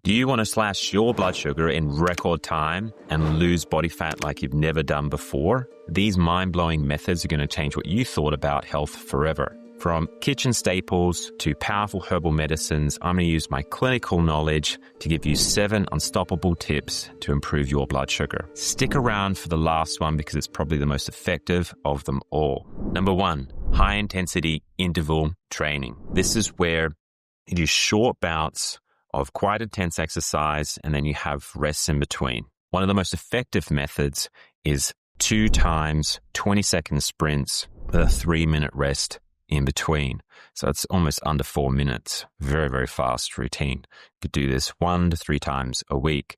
Do you want to slash your blood sugar in record time and lose body fat like you've never done before? These mind-blowing methods are going to change what you thought about health forever. From kitchen staples to powerful herbal medicines, I'm going to use my clinical knowledge to give you 7 unstoppable tips to improve your blood sugar. Stick around for the last one because it's probably the most effective of them all. Number 1, high-intensity interval training. This is where you do short bouts of quite intense exercise and then you have rests in between. One of the most effective methods is 2 times 20-second sprints with a 3-minute rest in between. So it's almost under 4 minutes. Very, very fast routine. You could do this 1 to 3 times a week.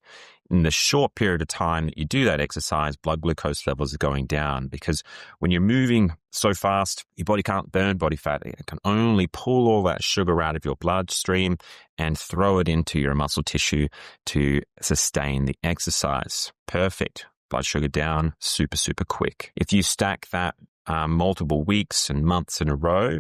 In the short period of time that you do that exercise, blood glucose levels are going down because when you're moving so fast, your body can't burn body fat. It can only pull all that sugar out of your bloodstream and throw it into your muscle tissue to sustain the exercise. Perfect. Blood sugar down super, super quick. If you stack that multiple weeks and months in a row,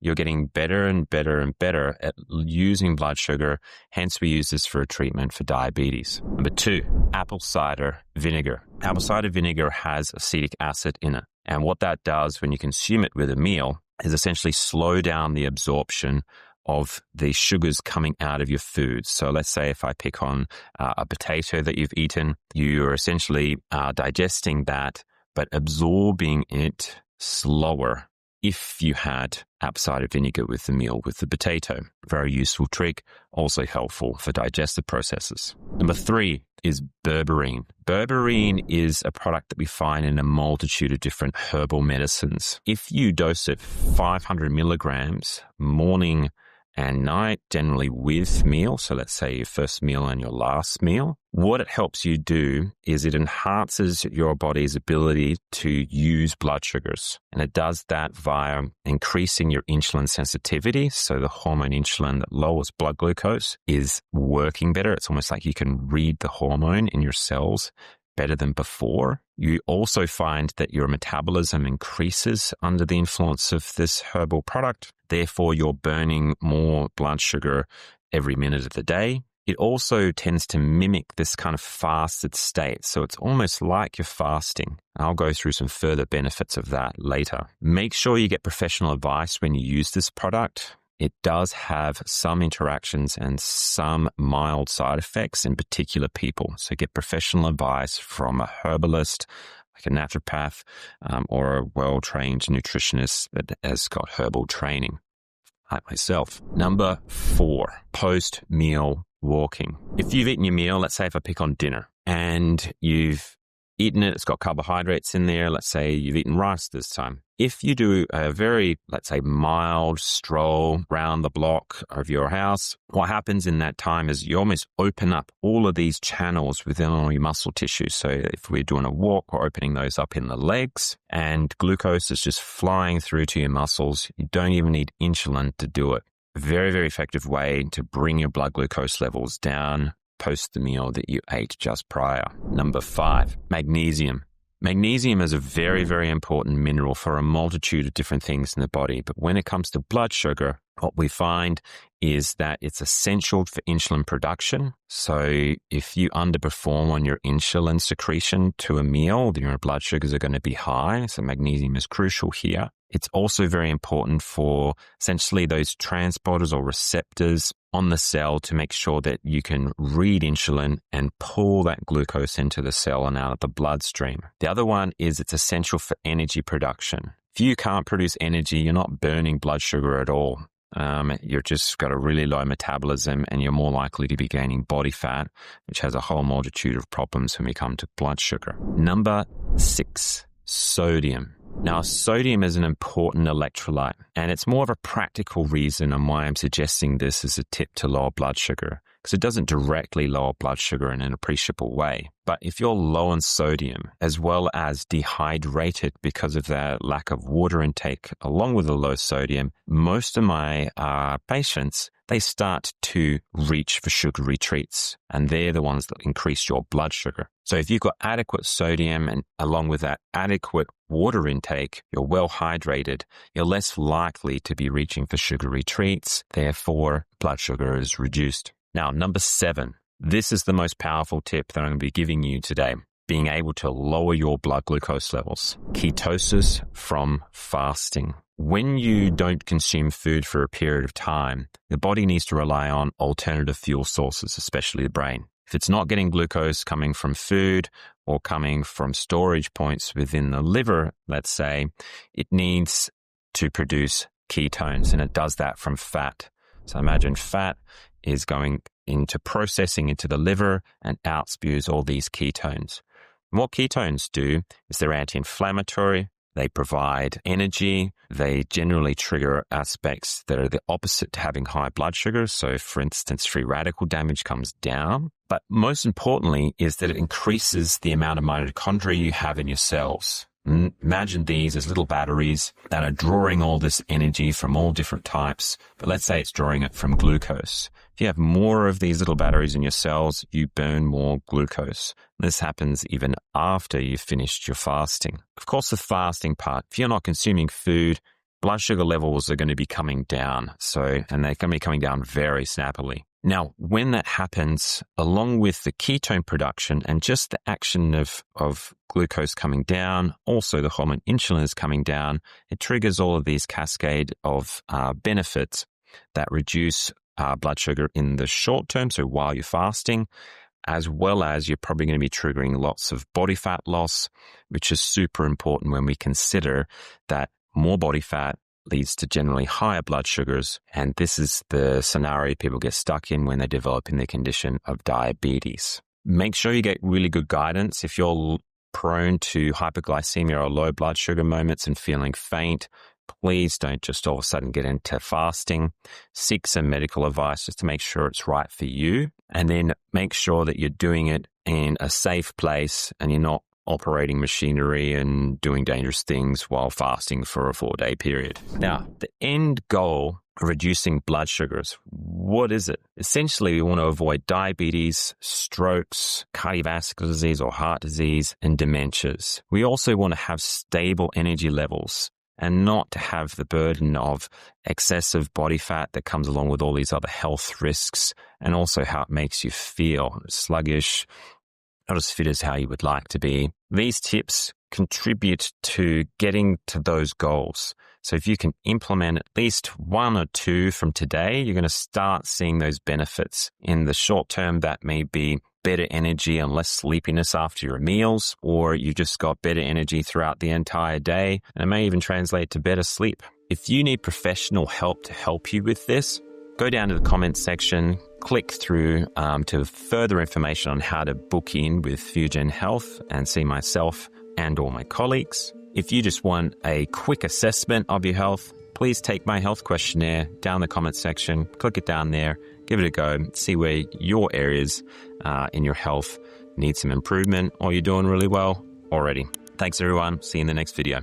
you're getting better and better and better at using blood sugar. Hence, we use this for a treatment for diabetes. Number 2, apple cider vinegar. Apple cider vinegar has acetic acid in it. And what that does when you consume it with a meal is essentially slow down the absorption of the sugars coming out of your food. So let's say if I pick on a potato that you've eaten, you're essentially digesting that, but absorbing it slower if you had apple cider vinegar with the meal with the potato. Very useful trick, also helpful for digestive processes. Number 3 is berberine. Berberine is a product that we find in a multitude of different herbal medicines. If you dose it 500 milligrams morning and night, generally with meal, so let's say your first meal and your last meal, what it helps you do is it enhances your body's ability to use blood sugars. And it does that via increasing your insulin sensitivity. So the hormone insulin that lowers blood glucose is working better. It's almost like you can read the hormone in your cells better than before. You also find that your metabolism increases under the influence of this herbal product. Therefore, you're burning more blood sugar every minute of the day. It also tends to mimic this kind of fasted state. So it's almost like you're fasting. I'll go through some further benefits of that later. Make sure you get professional advice when you use this product. It does have some interactions and some mild side effects in particular people. So get professional advice from a herbalist, like a naturopath, or a well-trained nutritionist that has got herbal training, like myself. Number 4, post-meal walking. If you've eaten your meal, let's say if I pick on dinner, and you've eaten it, it's got carbohydrates in there. Let's say you've eaten rice this time. If you do a very, let's say, mild stroll around the block of your house, what happens in that time is you almost open up all of these channels within all your muscle tissue. So if we're doing a walk, we're opening those up in the legs and glucose is just flying through to your muscles. You don't even need insulin to do it. Very, very effective way to bring your blood glucose levels down post the meal that you ate just prior. Number 5, magnesium. Magnesium is a very, very important mineral for a multitude of different things in the body. But when it comes to blood sugar, what we find is that it's essential for insulin production. So if you underperform on your insulin secretion to a meal, then your blood sugars are going to be high. So magnesium is crucial here. It's also very important for essentially those transporters or receptors on the cell to make sure that you can read insulin and pull that glucose into the cell and out of the bloodstream. The other one is it's essential for energy production. If you can't produce energy, you're not burning blood sugar at all. You're just got a really low metabolism and you're more likely to be gaining body fat, which has a whole multitude of problems when we come to blood sugar. Number 6, sodium. Now, sodium is an important electrolyte, and it's more of a practical reason on why I'm suggesting this as a tip to lower blood sugar, because it doesn't directly lower blood sugar in an appreciable way. But if you're low on sodium, as well as dehydrated because of the lack of water intake, along with the low sodium, most of my patients, they start to reach for sugary treats, and they're the ones that increase your blood sugar. So if you've got adequate sodium and along with that adequate water intake, you're well hydrated, you're less likely to be reaching for sugary treats. Therefore, blood sugar is reduced. Now, number 7, This is the most powerful tip that I'm going to be giving you today. Being able to lower your blood glucose levels. Ketosis from fasting. When you don't consume food for a period of time, the body needs to rely on alternative fuel sources, especially the brain. If it's not getting glucose coming from food or coming from storage points within the liver, let's say, it needs to produce ketones, and it does that from fat. So imagine fat is going into processing into the liver and out spews all these ketones. And what ketones do is they're anti-inflammatory, they provide energy, they generally trigger aspects that are the opposite to having high blood sugar. So for instance, free radical damage comes down. But most importantly is that it increases the amount of mitochondria you have in your cells. Imagine these as little batteries that are drawing all this energy from all different types. But let's say it's drawing it from glucose. If you have more of these little batteries in your cells, you burn more glucose. This happens even after you've finished your fasting. Of course, the fasting part, if you're not consuming food, blood sugar levels are going to be coming down. And they're going to be coming down very snappily. Now, when that happens, along with the ketone production and just the action of glucose coming down, also the hormone insulin is coming down, it triggers all of these cascade of benefits that reduce blood sugar in the short term, so while you're fasting, as well as you're probably going to be triggering lots of body fat loss, which is super important when we consider that more body fat leads to generally higher blood sugars. And this is the scenario people get stuck in when they develop in the condition of diabetes. Make sure you get really good guidance. If you're prone to hyperglycemia or low blood sugar moments and feeling faint, please don't just all of a sudden get into fasting. Seek some medical advice just to make sure it's right for you. And then make sure that you're doing it in a safe place and you're not operating machinery and doing dangerous things while fasting for a 4-day period. Now, the end goal of reducing blood sugars, what is it? Essentially, we want to avoid diabetes, strokes, cardiovascular disease or heart disease, and dementias. We also want to have stable energy levels and not to have the burden of excessive body fat that comes along with all these other health risks, and also how it makes you feel sluggish, not as fit as how you would like to be. These tips contribute to getting to those goals. So if you can implement at least 1 or 2 from today, you're going to start seeing those benefits. In the short term, that may be better energy and less sleepiness after your meals, or you just got better energy throughout the entire day, and it may even translate to better sleep. If you need professional help to help you with this, go down to the comments section, click through to further information on how to book in with Fugen Health and see myself and all my colleagues. If you just want a quick assessment of your health, please take my health questionnaire down the comments section, click it down there, give it a go, see where your areas in your health need some improvement or you're doing really well already. Thanks everyone. See you in the next video.